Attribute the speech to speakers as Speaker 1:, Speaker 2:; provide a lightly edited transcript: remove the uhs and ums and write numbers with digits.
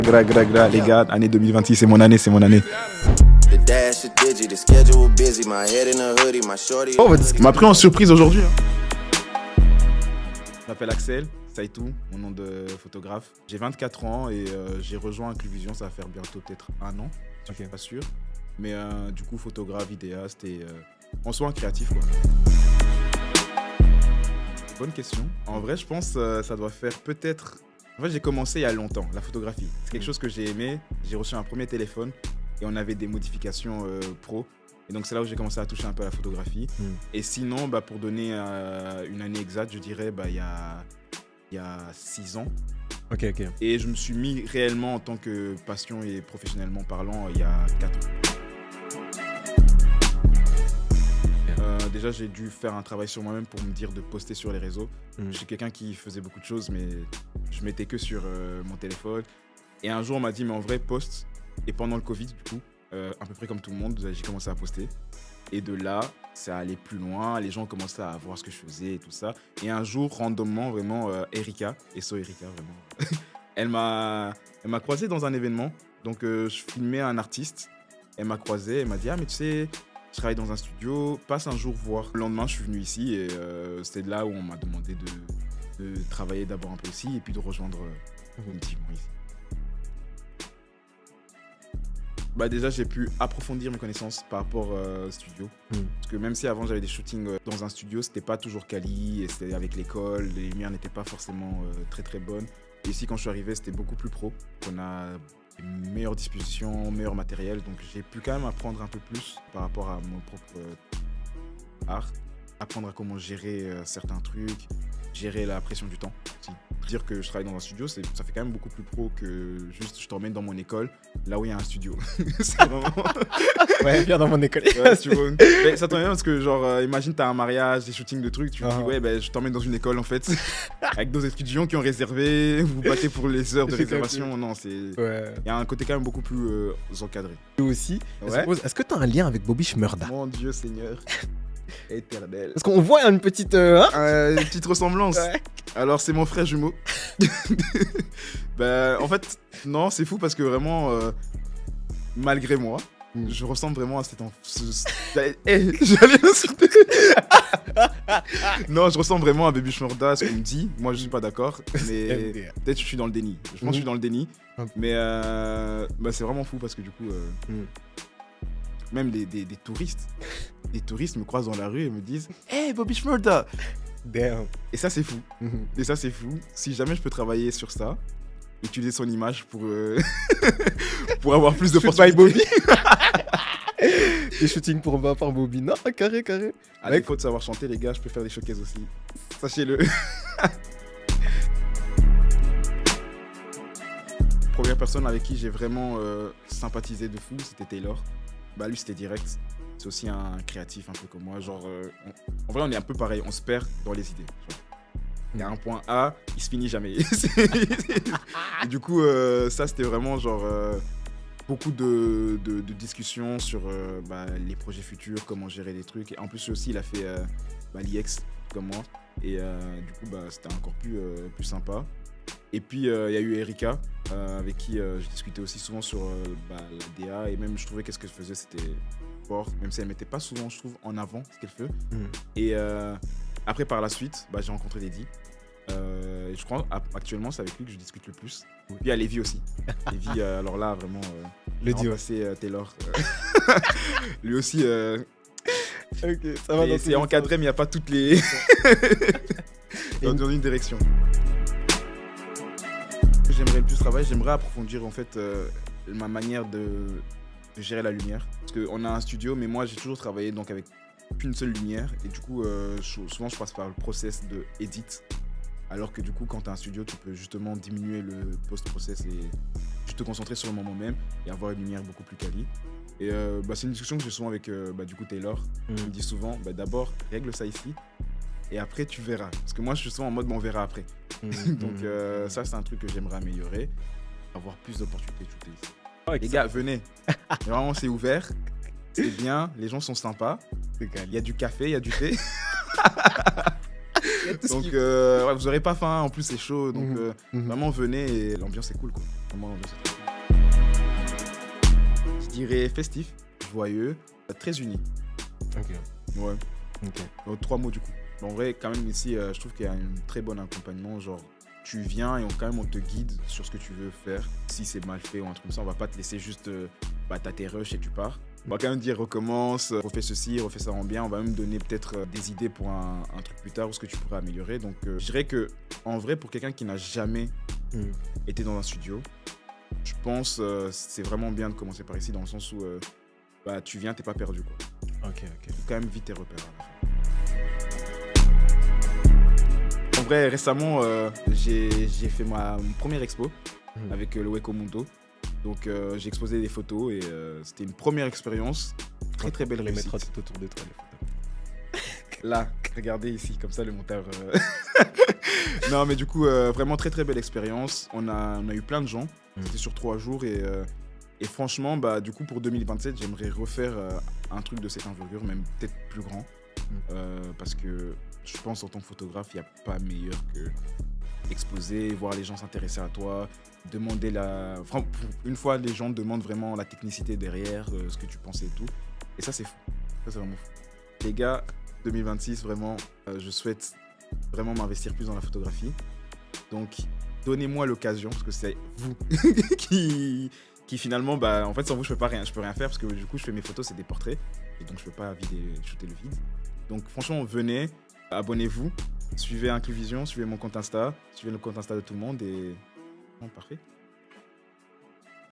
Speaker 1: Gra, les gars, année 2026, c'est mon année.
Speaker 2: On va discuter.
Speaker 1: On m'a pris en surprise aujourd'hui. Je m'appelle Axel Saïtou, mon nom de photographe. J'ai 24 ans et j'ai rejoint Incluvision, ça va faire bientôt peut-être 1 an, je suis pas sûr. Mais du coup, photographe, vidéaste et en soi un créatif, quoi. Bonne question. En vrai, je pense ça doit faire peut-être... En fait, j'ai commencé il y a longtemps, la photographie. C'est quelque chose que j'ai aimé. J'ai reçu un premier téléphone et on avait des modifications pro. Et donc, c'est là où j'ai commencé à toucher un peu à la photographie. Et sinon, pour donner une année exacte, je dirais il y a 6 ans.
Speaker 2: Ok.
Speaker 1: Et je me suis mis réellement en tant que passion et professionnellement parlant il y a 4 ans. Déjà, j'ai dû faire un travail sur moi-même pour me dire de poster sur les réseaux. Je suis quelqu'un qui faisait beaucoup de choses, mais je mettais que sur mon téléphone. Et un jour, on m'a dit, mais en vrai, poste. Et pendant le Covid, du coup, à peu près comme tout le monde, j'ai commencé à poster. Et de là, ça allait plus loin. Les gens commençaient à voir ce que je faisais et tout ça. Et un jour, randomement, vraiment, Erika, Erika, vraiment, elle m'a croisé dans un événement. Donc, je filmais un artiste. Elle m'a croisé, elle m'a dit, ah, mais tu sais... Je travaille dans un studio, passe un jour voir. Le lendemain, je suis venu ici et c'était là où on m'a demandé de travailler d'abord un peu ici et puis de rejoindre définitivement ici. Déjà, j'ai pu approfondir mes connaissanses par rapport au studio. Parce que même si avant j'avais des shootings dans un studio, c'était pas toujours quali, et c'était avec l'école, les lumières n'étaient pas forcément très très bonnes. Et ici, quand je suis arrivé, c'était beaucoup plus pro. On a meilleure disposition, meilleur matériel, donc j'ai pu quand même apprendre un peu plus par rapport à mon propre art, apprendre à comment gérer certains trucs, gérer la pression du temps aussi. Dire que je travaille dans un studio, ça fait quand même beaucoup plus pro que juste je t'emmène dans mon école, là où il y a un studio. C'est vraiment...
Speaker 2: Ouais, viens dans mon école.
Speaker 1: Ouais, tu vois. Mais ça tombe bien parce que genre, imagine t'as un mariage, des shootings de trucs, tu te dis ouais, je t'emmène dans une école en fait, avec d'autres étudiants qui ont réservé, vous battez pour les heures de réservation, non, c'est... Ouais. Il y a un côté quand même beaucoup plus encadré.
Speaker 2: Toi aussi, est-ce que t'as un lien avec Bobby Shmurda?
Speaker 1: Mon Dieu Seigneur. Éternel.
Speaker 2: Parce qu'on voit une petite...
Speaker 1: une petite ressemblance. Ouais. Alors, c'est mon frère jumeau. En fait, non, c'est fou parce que vraiment, malgré moi, je ressemble vraiment à cet enfant. J'allais l'insulter. Non, je ressemble vraiment à Baby Shmurda, ce qu'on me dit. Moi, je suis pas d'accord, mais peut-être que je suis dans le déni. Je pense que je suis dans le déni. Mais c'est vraiment fou parce que du coup... Même des touristes. Des touristes me croisent dans la rue et me disent « Hey, Bobby Shmurda !»
Speaker 2: Damn.
Speaker 1: Et ça, c'est fou. Et ça, c'est fou. Si jamais je peux travailler sur ça, utiliser son image pour avoir plus de
Speaker 2: by Bobby. Des shootings par Bobby. Non, carré.
Speaker 1: À défaut de savoir chanter, les gars, je peux faire des showcases aussi. Sachez-le. Première personne avec qui j'ai vraiment sympathisé de fou, c'était Taylor. Lui, c'était direct. C'est aussi un créatif un peu comme moi. Genre, en vrai, on est un peu pareil. On se perd dans les idées. Il y a un point A, il se finit jamais. Et du coup, ça, c'était vraiment genre beaucoup de discussions sur les projets futurs, comment gérer les trucs. Et en plus, aussi, il a fait l'IEX comme moi. Et du coup, c'était encore plus sympa. Et puis, il y a eu Erika, avec qui j'ai discuté aussi souvent sur la DA. Et même, je trouvais que ce qu'elle faisait, c'était fort. Même si elle ne mettait pas souvent, je trouve, en avant ce qu'elle fait. Et après, par la suite, j'ai rencontré Lady. Je crois, actuellement, c'est avec lui que je discute le plus. Puis, il y a Lévi aussi. Lévi, alors là, vraiment,
Speaker 2: le dieu.
Speaker 1: C'est Taylor. Lui aussi,
Speaker 2: ok, ça va.
Speaker 1: C'est encadré, mais il n'y a pas toutes les... dans une direction. J'aimerais le plus travailler, j'aimerais approfondir en fait ma manière de gérer la lumière. Parce qu'on a un studio, mais moi j'ai toujours travaillé donc avec qu'une seule lumière. Et du coup, souvent je passe par le process de edit. Alors que du coup, quand tu as un studio, tu peux justement diminuer le post-process et juste te concentrer sur le moment même et avoir une lumière beaucoup plus quali. Et c'est une discussion que j'ai souvent avec du coup Taylor. Il me dit souvent, d'abord règle ça ici. Et après, tu verras. Parce que moi, je suis souvent en mode, on verra après. Donc, ça, c'est un truc que j'aimerais améliorer. Avoir plus d'opportunités de shooter ici. Les gars, venez. Vraiment, c'est ouvert. C'est bien. Les gens sont sympas. Il y a du café, il y a du thé.
Speaker 2: tout ce
Speaker 1: Donc,
Speaker 2: qui-
Speaker 1: ouais, vous aurez pas faim. En plus, c'est chaud. Donc,
Speaker 2: Mhm.
Speaker 1: vraiment, venez et l'ambiance est cool, quoi. Vraiment, l'ambiance est très cool. Je dirais festif, joyeux, très uni.
Speaker 2: Ok,
Speaker 1: Ouais.
Speaker 2: ok.
Speaker 1: Donc, 3 mots du coup. Mais en vrai, quand même, ici, je trouve qu'il y a un très bon accompagnement. Genre, tu viens et quand même, on te guide sur ce que tu veux faire. Si c'est mal fait ou un truc comme ça, on va pas te laisser juste t'as tes rushs et tu pars. On va quand même dire recommence, refais ceci, refais ça en bien. On va même donner peut-être des idées pour un truc plus tard ou ce que tu pourrais améliorer. Donc, je dirais que, en vrai, pour quelqu'un qui n'a jamais
Speaker 2: Mhm.
Speaker 1: été dans un studio, je pense c'est vraiment bien de commencer par ici dans le sens où tu viens, t'es pas perdu, quoi.
Speaker 2: Ok, ok.
Speaker 1: Faut quand même vite tes repères à la fin. En vrai, récemment, j'ai fait mon première expo
Speaker 2: Mhm.
Speaker 1: avec le Weko Mundo. Donc, j'ai exposé des photos et c'était une première expérience. Très très belle
Speaker 2: On les mettra
Speaker 1: réussite.
Speaker 2: tout autour de toi, les photos.
Speaker 1: Là, regardez ici, comme ça le monteur. Non, mais du coup, vraiment très très belle expérience. On a eu plein de gens. C'était sur 3 jours et franchement, du coup, pour 2027, j'aimerais refaire un truc de cette envergure, même peut-être plus grand. Parce que je pense en tant que photographe, il n'y a pas meilleur que exposer, voir les gens s'intéresser à toi, demander Enfin, une fois, les gens demandent vraiment la technicité derrière, ce que tu pensais et tout. Et ça, c'est fou. Ça, c'est vraiment fou. Les gars, 2026, vraiment, je souhaite vraiment m'investir plus dans la photographie. Donc, donnez-moi l'occasion, parce que c'est vous qui finalement, en fait, sans vous, je peux rien faire, parce que du coup, je fais mes photos, c'est des portraits, et donc je peux pas shooter le vide. Donc, franchement, venez, abonnez-vous, suivez Incluvision, suivez mon compte Insta, suivez le compte Insta de tout le monde, et... Bon, parfait.